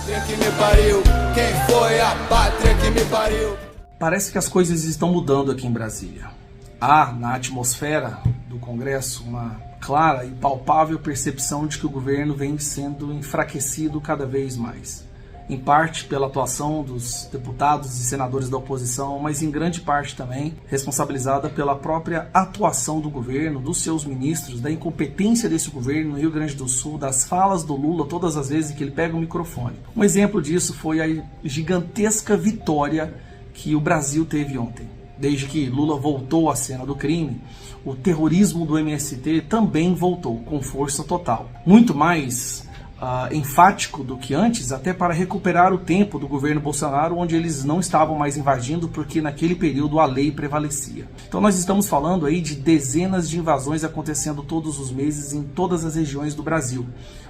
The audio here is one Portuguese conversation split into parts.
pátria que me pariu? Quem foi a pátria que me pariu? Parece que as coisas estão mudando aqui em Brasília. Há, na atmosfera do Congresso, uma clara e palpável percepção de que o governo vem sendo enfraquecido cada vez mais. Em parte pela atuação dos deputados e senadores da oposição, mas em grande parte também responsabilizada pela própria atuação do governo, dos seus ministros, da incompetência desse governo no Rio Grande do Sul, das falas do Lula todas as vezes que ele pega o microfone. Um exemplo disso foi a gigantesca vitória que o Brasil teve ontem. Desde que Lula voltou à cena do crime, o terrorismo do MST também voltou com força total. Muito mais enfático do que antes, até para recuperar o tempo do governo Bolsonaro, onde eles não estavam mais invadindo, porque naquele período a lei prevalecia. Então nós estamos falando aí de dezenas de invasões acontecendo todos os meses em todas as regiões do Brasil.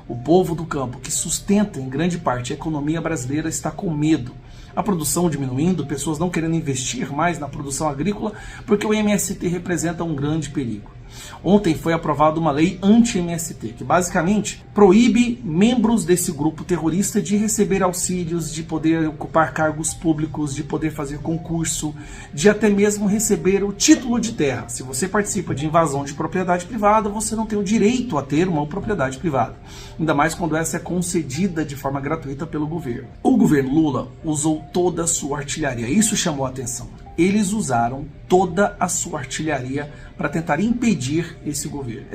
O povo do campo, que sustenta em grande parte a economia brasileira, está com medo. A produção diminuindo, pessoas não querendo investir mais na produção agrícola, porque o MST representa um grande perigo. Ontem foi aprovada uma lei anti-MST, que basicamente proíbe membros desse grupo terrorista de receber auxílios, de poder ocupar cargos públicos, de poder fazer concurso, de até mesmo receber o título de terra. Se você participa de invasão de propriedade privada, você não tem o direito a ter uma propriedade privada. Ainda mais quando essa é concedida de forma gratuita pelo governo. O governo Lula usou toda a sua artilharia, isso chamou a atenção. Eles usaram toda a sua artilharia para tentar impedir esse governo,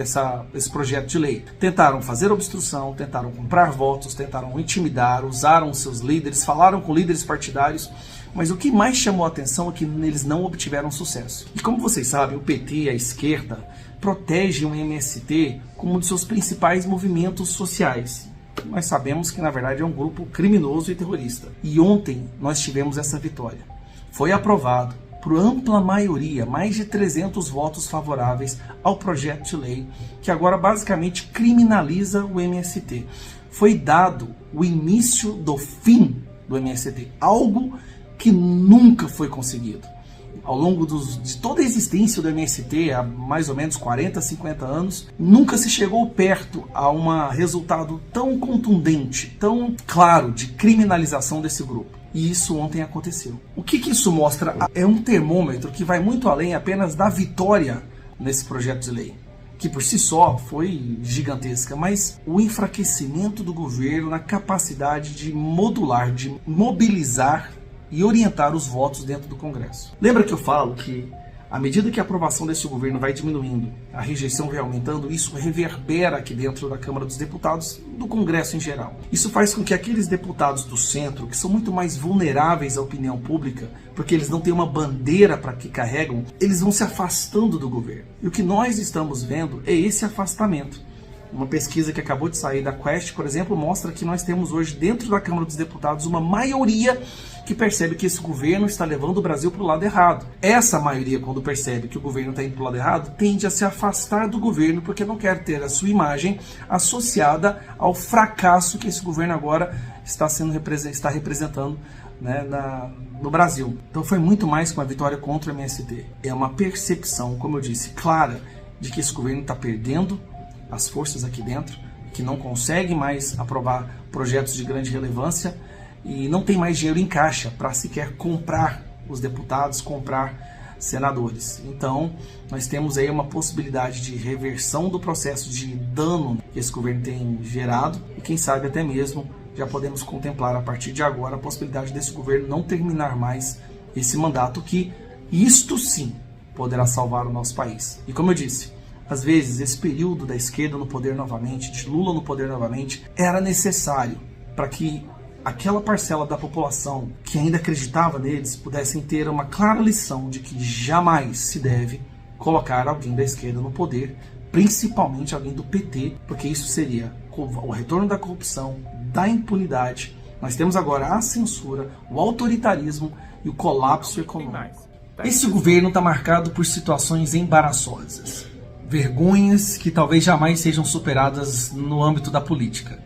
esse projeto de lei. Tentaram fazer obstrução, tentaram comprar votos, tentaram intimidar, usaram seus líderes, falaram com líderes partidários, mas o que mais chamou a atenção é que eles não obtiveram sucesso. E como vocês sabem, o PT, a esquerda, protegem o MST como um dos seus principais movimentos sociais. Nós sabemos que na verdade é um grupo criminoso e terrorista. E ontem nós tivemos essa vitória. Foi aprovado por ampla maioria, mais de 300 votos favoráveis ao projeto de lei, que agora basicamente criminaliza o MST. Foi dado o início do fim do MST, algo que nunca foi conseguido. Ao longo de toda a existência do MST, há mais ou menos 40, 50 anos, nunca se chegou perto a um resultado tão contundente, tão claro de criminalização desse grupo. E isso ontem aconteceu. O que isso mostra? É um termômetro que vai muito além apenas da vitória nesse projeto de lei, que por si só foi gigantesca, mas o enfraquecimento do governo na capacidade de modular, de mobilizar e orientar os votos dentro do Congresso. Lembra que eu falo que à medida que a aprovação desse governo vai diminuindo, a rejeição vai aumentando, isso reverbera aqui dentro da Câmara dos Deputados, do Congresso em geral. Isso faz com que aqueles deputados do centro, que são muito mais vulneráveis à opinião pública, porque eles não têm uma bandeira para que carregam, eles vão se afastando do governo. E o que nós estamos vendo é esse afastamento. Uma pesquisa que acabou de sair da Quest, por exemplo, mostra que nós temos hoje dentro da Câmara dos Deputados uma maioria que percebe que esse governo está levando o Brasil para o lado errado. Essa maioria, quando percebe que o governo está indo para o lado errado, tende a se afastar do governo porque não quer ter a sua imagem associada ao fracasso que esse governo agora está representando, né, no Brasil. Então foi muito mais que uma vitória contra o MST. É uma percepção, como eu disse, clara de que esse governo está perdendo as forças aqui dentro, que não consegue mais aprovar projetos de grande relevância e não tem mais dinheiro em caixa para sequer comprar os deputados, comprar senadores. Então, nós temos aí uma possibilidade de reversão do processo de dano que esse governo tem gerado e quem sabe até mesmo já podemos contemplar a partir de agora a possibilidade desse governo não terminar mais esse mandato, que isto sim poderá salvar o nosso país. E como eu disse, às vezes, esse período da esquerda no poder novamente, de Lula no poder novamente, era necessário para que aquela parcela da população que ainda acreditava neles pudessem ter uma clara lição de que jamais se deve colocar alguém da esquerda no poder, principalmente alguém do PT, porque isso seria o retorno da corrupção, da impunidade. Nós temos agora a censura, o autoritarismo e o colapso econômico. Esse governo está marcado por situações embaraçosas. Vergonhas que talvez jamais sejam superadas no âmbito da política.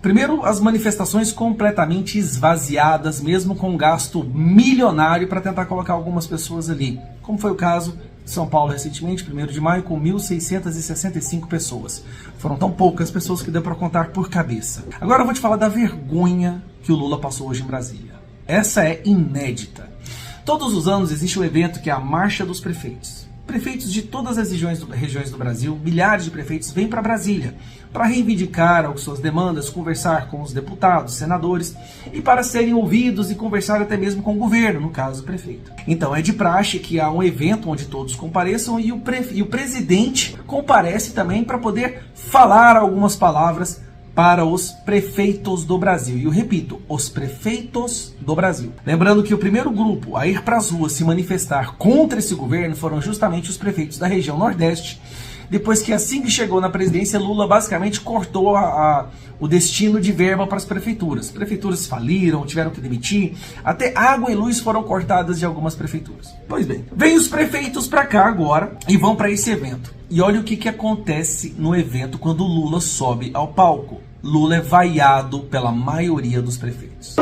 Primeiro, as manifestações completamente esvaziadas, mesmo com um gasto milionário para tentar colocar algumas pessoas ali, como foi o caso de São Paulo recentemente, 1º de maio, com 1.665 pessoas. Foram tão poucas pessoas que deu para contar por cabeça. Agora eu vou te falar da vergonha que que o Lula passou hoje em Brasília. Essa é inédita. Todos os anos existe um evento que é a Marcha dos Prefeitos. Prefeitos de todas as regiões do Brasil, milhares de prefeitos, vêm para Brasília para reivindicar as suas demandas, conversar com os deputados, senadores e para serem ouvidos e conversar até mesmo com o governo, no caso o prefeito. Então é de praxe que há um evento onde todos compareçam e o presidente comparece também para poder falar algumas palavras para os prefeitos do Brasil. E eu repito, os prefeitos do Brasil. Lembrando que o primeiro grupo a ir para as ruas se manifestar contra esse governo foram justamente os prefeitos da região Nordeste, depois que assim que chegou na presidência, Lula basicamente cortou o destino de verba para as prefeituras. Prefeituras faliram, tiveram que demitir, até água e luz foram cortadas de algumas prefeituras. Pois bem, vem os prefeitos para cá agora e vão para esse evento. E olha o que acontece no evento quando Lula sobe ao palco. Lula é vaiado pela maioria dos prefeitos.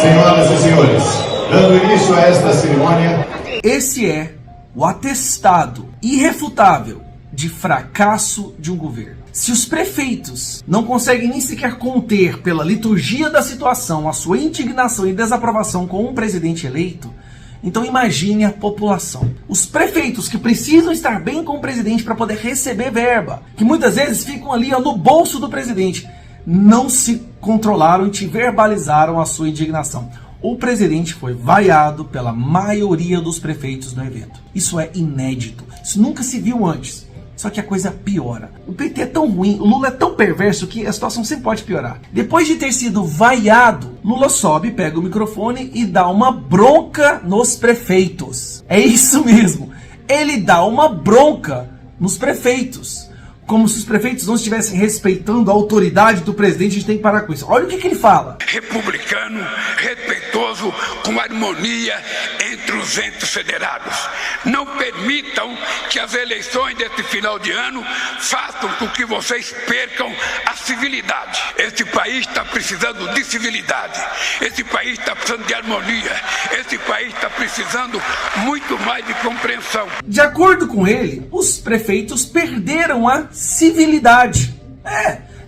Senhoras e senhores, dando início a esta cerimônia, esse é o atestado irrefutável de fracasso de um governo. Se os prefeitos não conseguem nem sequer conter pela liturgia da situação a sua indignação e desaprovação com um presidente eleito, então imagine a população. Os prefeitos que precisam estar bem com o presidente para poder receber verba, que muitas vezes ficam ali no bolso do presidente, não se controlaram e te verbalizaram a sua indignação. O presidente foi vaiado pela maioria dos prefeitos no evento. Isso é inédito. Isso nunca se viu antes. Só que a coisa piora. O PT é tão ruim, o Lula é tão perverso que a situação sempre pode piorar. Depois de ter sido vaiado, Lula sobe, pega o microfone e dá uma bronca nos prefeitos. É isso mesmo. Ele dá uma bronca nos prefeitos. Como se os prefeitos não estivessem respeitando a autoridade do presidente. A gente tem que parar com isso. Olha o que ele fala. Republicano, respeitoso, com harmonia entre os entes federados. Não permitam que as eleições desse final de ano façam com que vocês percam a civilidade. Esse país está precisando de civilidade. Esse país está precisando de harmonia. Esse país está precisando muito mais de compreensão. De acordo com ele, os prefeitos perderam a civilidade.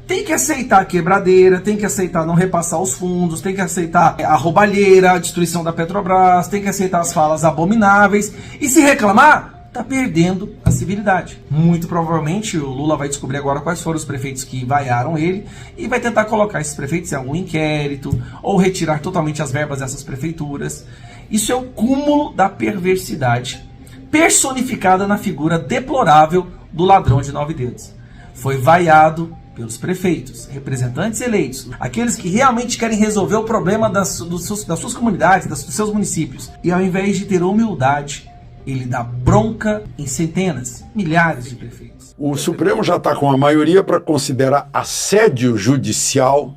Tem que aceitar a quebradeira, tem que aceitar não repassar os fundos, tem que aceitar a roubalheira, a destruição da Petrobras, tem que aceitar as falas abomináveis. E se reclamar, tá perdendo a civilidade. Muito provavelmente o Lula vai descobrir agora quais foram os prefeitos que vaiaram ele e vai tentar colocar esses prefeitos em algum inquérito ou retirar totalmente as verbas dessas prefeituras. Isso é o cúmulo da perversidade personificada na figura deplorável do ladrão de 9 dedos. Foi vaiado pelos prefeitos, representantes eleitos, aqueles que realmente querem resolver o problema das suas comunidades, dos seus municípios. E ao invés de ter humildade, ele dá bronca em centenas, milhares de prefeitos. O Supremo já está com a maioria para considerar assédio judicial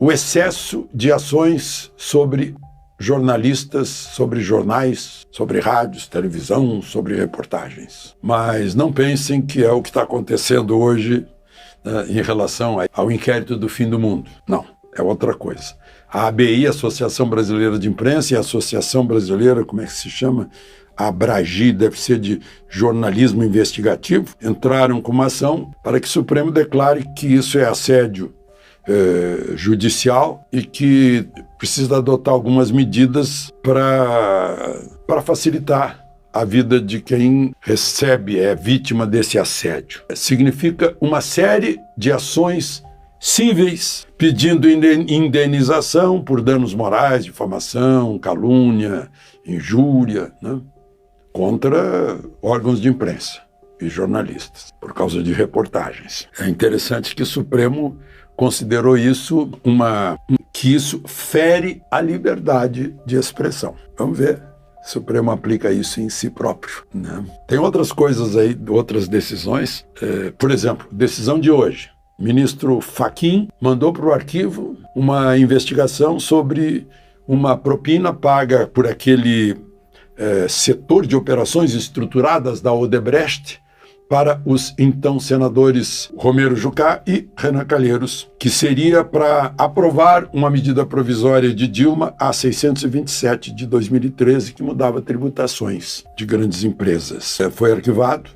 o excesso de ações sobre jornalistas, sobre jornais, sobre rádios, televisão, sobre reportagens. Mas não pensem que é o que está acontecendo hoje em relação ao inquérito do fim do mundo. Não, é outra coisa. A ABI, Associação Brasileira de Imprensa, e a Associação Brasileira, como é que se chama? A ABRAGI, deve ser de jornalismo investigativo, entraram com uma ação para que o Supremo declare que isso é assédio judicial e que precisa adotar algumas medidas para facilitar a vida de quem recebe, é vítima desse assédio. Significa uma série de ações cíveis pedindo indenização por danos morais, difamação, calúnia, injúria, né, contra órgãos de imprensa e jornalistas, por causa de reportagens. É interessante que o Supremo considerou isso que isso fere a liberdade de expressão. Vamos ver se o Supremo aplica isso em si próprio, né? Tem outras coisas aí, outras decisões. Por exemplo, decisão de hoje. O ministro Fachin mandou para o arquivo uma investigação sobre uma propina paga por aquele setor de operações estruturadas da Odebrecht para os então senadores Romero Jucá e Renan Calheiros, que seria para aprovar uma medida provisória de Dilma, a 627 de 2013, que mudava tributações de grandes empresas. Foi arquivado,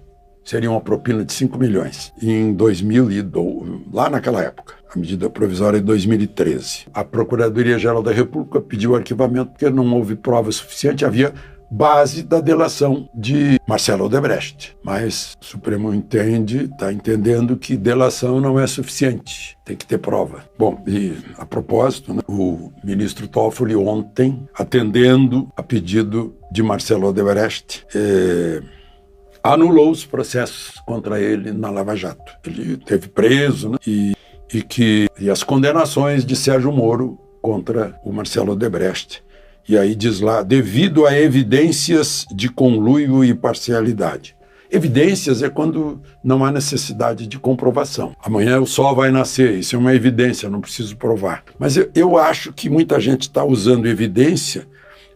seria uma propina de 5 milhões. Em 2002, lá naquela época, a medida provisória de 2013. A Procuradoria-Geral da República pediu o arquivamento porque não houve prova suficiente, havia base da delação de Marcelo Odebrecht. Mas o Supremo está entendendo que delação não é suficiente, tem que ter prova. Bom, e a propósito, né, o ministro Toffoli ontem, atendendo a pedido de Marcelo Odebrecht, anulou os processos contra ele na Lava Jato. Ele esteve preso, né, e as condenações de Sérgio Moro contra o Marcelo Odebrecht. E aí diz lá, devido a evidências de conluio e parcialidade. Evidências é quando não há necessidade de comprovação. Amanhã o sol vai nascer, isso é uma evidência, não preciso provar. Mas eu acho que muita gente está usando evidência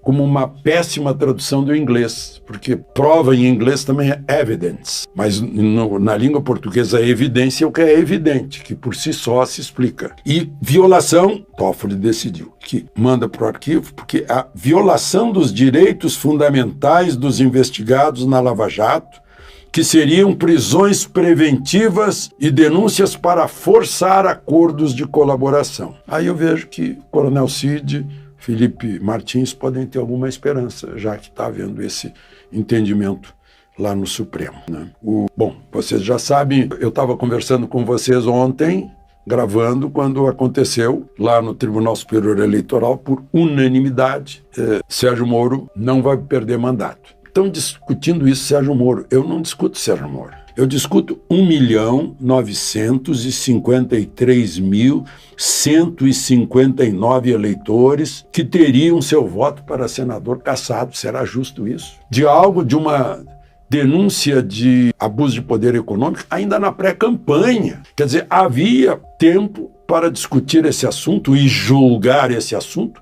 como uma péssima tradução do inglês, porque prova em inglês também é evidence, mas na língua portuguesa evidência é o que é evidente, que por si só se explica. E violação, Toffoli decidiu que manda para o arquivo, porque a violação dos direitos fundamentais dos investigados na Lava Jato, que seriam prisões preventivas e denúncias para forçar acordos de colaboração. Aí eu vejo que o Coronel Cid, Felipe Martins podem ter alguma esperança, já que está havendo esse entendimento lá no Supremo, né? Bom, vocês já sabem, eu estava conversando com vocês ontem, gravando, quando aconteceu lá no Tribunal Superior Eleitoral, por unanimidade, Sérgio Moro não vai perder mandato. Estão discutindo isso, Sérgio Moro. Eu não discuto Sérgio Moro. Eu discuto 1.953.159 eleitores que teriam seu voto para senador cassado. Será justo isso? De uma denúncia de abuso de poder econômico ainda na pré-campanha. Quer dizer, havia tempo para discutir esse assunto e julgar esse assunto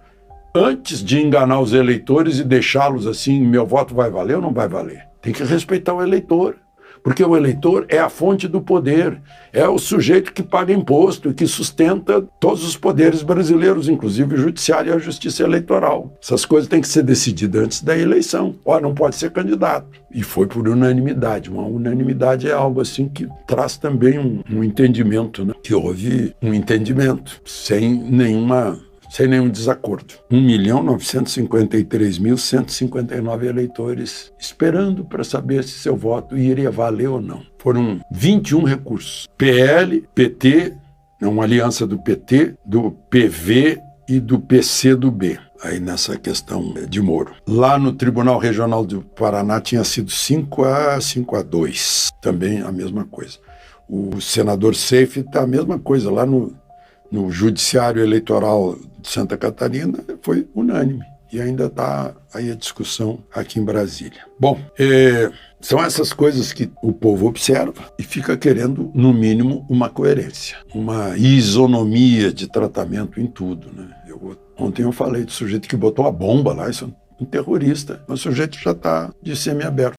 antes de enganar os eleitores e deixá-los assim, meu voto vai valer ou não vai valer? Tem que respeitar o eleitor. Porque o eleitor é a fonte do poder, é o sujeito que paga imposto e que sustenta todos os poderes brasileiros, inclusive o judiciário e a justiça eleitoral. Essas coisas têm que ser decididas antes da eleição. Não pode ser candidato. E foi por unanimidade. Uma unanimidade é algo assim que traz também um entendimento, né? Que houve um entendimento sem nenhum desacordo. 1.953.159 eleitores esperando para saber se seu voto iria valer ou não. Foram 21 recursos. PL, PT, uma aliança do PT, do PV e do PCdoB. Aí nessa questão de Moro. Lá no Tribunal Regional do Paraná tinha sido 5-2. Também a mesma coisa. O senador Seif está a mesma coisa lá no Judiciário Eleitoral de Santa Catarina, foi unânime. E ainda está aí a discussão aqui em Brasília. Bom, são essas coisas que o povo observa e fica querendo, no mínimo, uma coerência, uma isonomia de tratamento em tudo, né? Ontem eu falei do sujeito que botou a bomba lá, isso é um terrorista. O sujeito já está de semiaberto.